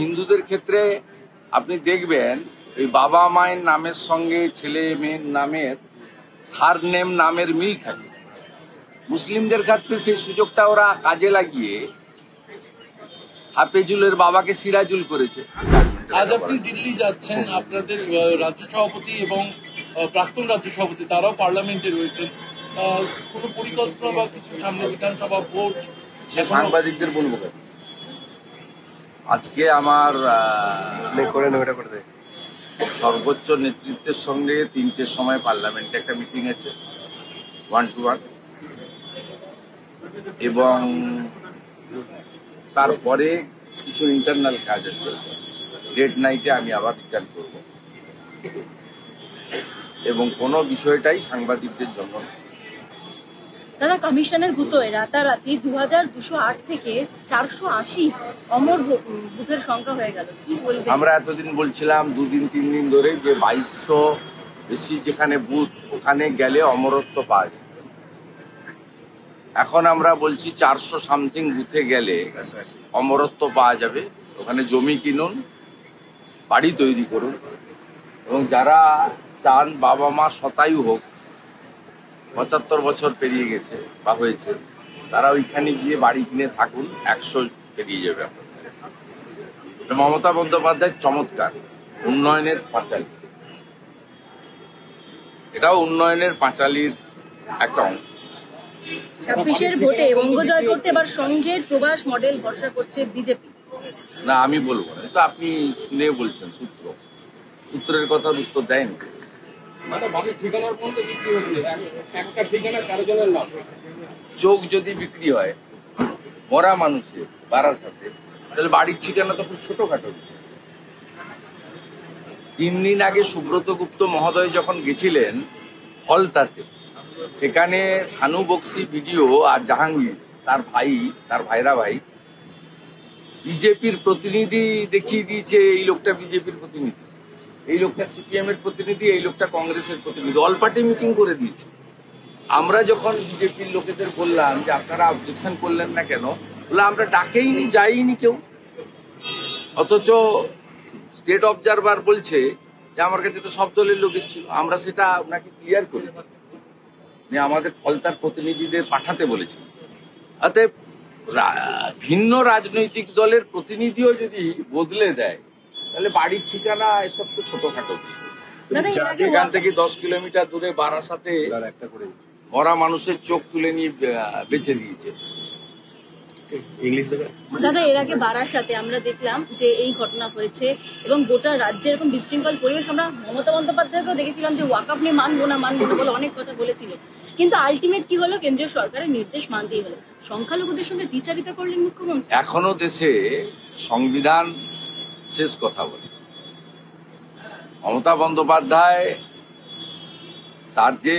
হিন্দুদের ক্ষেত্রে আপনি দেখবেন ওই বাবা মায়ের নামের সঙ্গে ছেলে মেয়ের নামের সারনেম নামের মিল থাকে। মুসলিমদের ক্ষেত্রে সেই সুযোগটা ওরা কাজে লাগিয়ে হাফেজুলের বাবাকে সিরাজুল করেছে। আজ আপনি দিল্লি যাচ্ছেন, আপনাদের রাজ্য সভাপতি এবং প্রাক্তন রাজ্য সভাপতি তারাও পার্লামেন্টে রয়েছেন, কোনো পরিকল্পনা বা কিছু সামনে বিধানসভা ভোট? সাংবাদিকদের বলবো আজকে আমার সর্বোচ্চ নেতৃত্বের সঙ্গে 3টের সময় পার্লামেন্টে একটা মিটিং আছে 1 to 1, এবং তারপরে কিছু ইন্টারনাল কাজ আছে। ডেট নাইটে আমি আবার রিটার্ন করব, এবং কোনো বিষয়টাই সাংবাদিকদের জন্য। দাদা, কমিশনের গুতোয় রাতারাতি 2208 থেকে 480 অমর বুথের সংখ্যা হয়ে গেল, কি বলবেন? আমরা এতদিন বলছিলাম 2 দিন 3 দিন ধরে যে 2200 বেশি যেখানে বুথ ওখানে গেলে অমরত্ব পাওয়া যায়। এখন আমরা বলছি 400 সামথিং বুথে গেলে অমরত্ব পাওয়া যাবে। ওখানে জমি কিনুন, বাড়ি তৈরি করুন, এবং যারা চান বাবা মা শতায়ু হোক, 75 বছর পেরিয়ে গেছে বা হয়েছে, তারা ওইখানে গিয়ে বাড়ি কিনে থাকুন, 100 পেরিয়ে যাবে। মমতা বন্দ্যোপাধ্যায় চমৎকার উন্নয়নের পাঁচালী, এটাও উন্নয়নের পাঁচালীর একটা অংশ। 26-এর ভোটে বঙ্গ জয় করতে এবার সংঘের প্রবাস মডেল ভরসা করছে বিজেপি। না, আমি বলবো না, তো আপনি শুনে বলছেন সূত্রের কথার উত্তর দেন। চোখ যদি বিক্রি হয় মরা মানুষের বাড়ার সাথে, তাহলে বাড়ির ঠিকানা তো খুব ছোটখাটো বিষয়। 3 দিন আগে সুব্রত গুপ্ত মহোদয় যখন গেছিলেন ফলতাতে, সেখানে সানু বক্সি ভিডিও আর জাহাঙ্গীর তার ভাইরা ভাই বিজেপির প্রতিনিধি দেখিয়ে দিয়েছে। এই লোকটা বিজেপির প্রতিনিধি, এই লোকটা সিপিএম এর প্রতিনিধি, এই লোকটা কংগ্রেসের প্রতিনিধি, অল পার্টি মিটিং করে দিয়েছে। আমরা যখন বিজেপির লোকেদের বললাম যে আপনারা অবজেকশন করলেন না কেন, বলে আমরা ডাকেইনি, যাইনি কেউ। অথচ স্টেট অবজারভার বলছে যে আমার কাছে তো সব দলের লোক এসেছিল। আমরা সেটা আপনাকে ক্লিয়ার করি, আমাদের ফলতার প্রতিনিধিদের পাঠাতে বলেছি। অতএব ভিন্ন রাজনৈতিক দলের প্রতিনিধিও যদি বদলে দেয়, তাহলে বাড়ির ঠিকানা এসব তো ছোটখাটো। এখান থেকে 10 কিলোমিটার দূরে বারাসাতে মরা মানুষের চোখ তুলে নিয়ে বেঁচে দিয়েছে। দাদা, এর আগে বারাসাতে আমরা দেখলাম যে এই ঘটনা হয়েছে, এবং গোটা রাজ্যে এরকম বিশৃঙ্খল পরিবেশ। আমরা মমতা বন্দ্যোপাধ্যায়কেও দেখেছিলাম যে ওয়াকআপ নিয়ে মানবো না বলে অনেক কথা বলেছিল, কিন্তু আলটিমেট কি হলো, কেন্দ্রীয় সরকারের নির্দেশ মানতেই হলো। সংখ্যালঘুদের সঙ্গে দ্বিচারিতা করলেন মুখ্যমন্ত্রী। এখনো দেশে সংবিধান শেষ কথা বলে। মমতা বন্দ্যোপাধ্যায় তার যে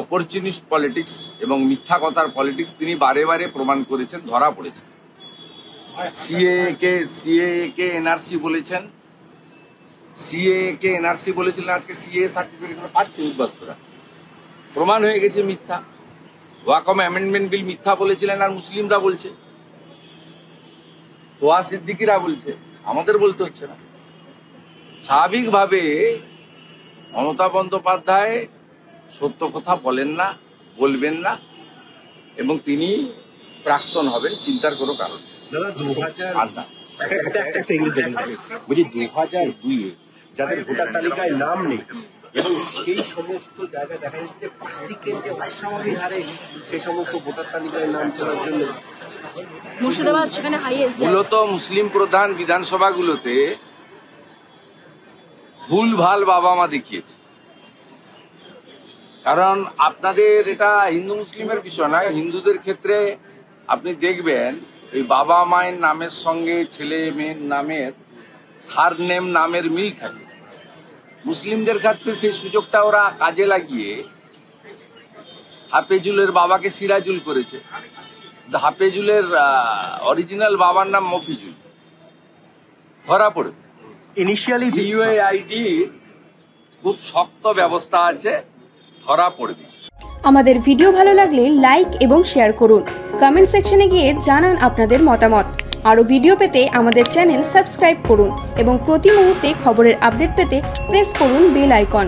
অপরচুনিস্ট পলিটিক্স এবং মিথ্যা কথার পলিটিক্স তিনি বারে বারে প্রমাণ করেছেন, ধরা পড়েছেন। সিএএ কে এনআরসি বলেছেন, আজকে সিএএ সার্টিফিকেট পাচ্ছে উদ্বাস্তুরা, প্রমাণ হয়ে গেছে মিথ্যা। ওয়াকম অ্যামেন্ডমেন্ট বিল মিথ্যা বলেছিলেন, আর মুসলিমরা বলছে, তোয়া সিদ্দিকিরা বলছে, আমাদের বলতে হচ্ছে না। স্বাভাবিকভাবে মমতা বন্দ্যোপাধ্যায় সত্য কথা বলেন না, বলবেন না, এবং তিনি প্রাক্তন হবেন, চিন্তার কোনো কারণ নেই। 2002 যাদের ভোটার তালিকায় নাম নেই, এবং সেই সমস্ত জায়গায় দেখা যাচ্ছে 5টি কেন্দ্রে অস্বাভাবিক হারে সেই সমস্ত ভোটার তালিকায় নাম তোলার জন্য মুর্শিদাবাদ সেখানে হাইয়েস্ট। মূলত মুসলিম প্রধান বিধানসভাগুলোতে ভুলভাল বাবা মা দেখিয়েছে। কারণ আপনাদের এটা হিন্দু মুসলিমের বিষয় না, হিন্দুদের ক্ষেত্রে আপনি দেখবেন ওই বাবা মায়ের নামের সঙ্গে ছেলে মেয়ের নামের সারনেম নামের মিল থাকে। মুসলিমদের ক্ষেত্রে সেই সুযোগটা ওরা কাজে লাগিয়ে হাফেজুলের বাবাকে সিরাজুল করেছে। হাফেজুলের অরিজিনাল বাবার নাম মফিজুল, ধরা পড়ে। ইনিশিয়ালি ইউআইডি খুব শক্ত ব্যবস্থা আছে, ধরা পড়বে। আমাদের ভিডিও ভালো লাগলে লাইক এবং শেয়ার করুন। কমেন্ট সেকশনে গিয়ে জানান আপনাদের মতামত। আরও ভিডিও পেতে আমাদের চ্যানেল সাবস্ক্রাইব করুন এবং প্রতি মুহূর্তে খবরের আপডেট পেতে প্রেস করুন বেল আইকন।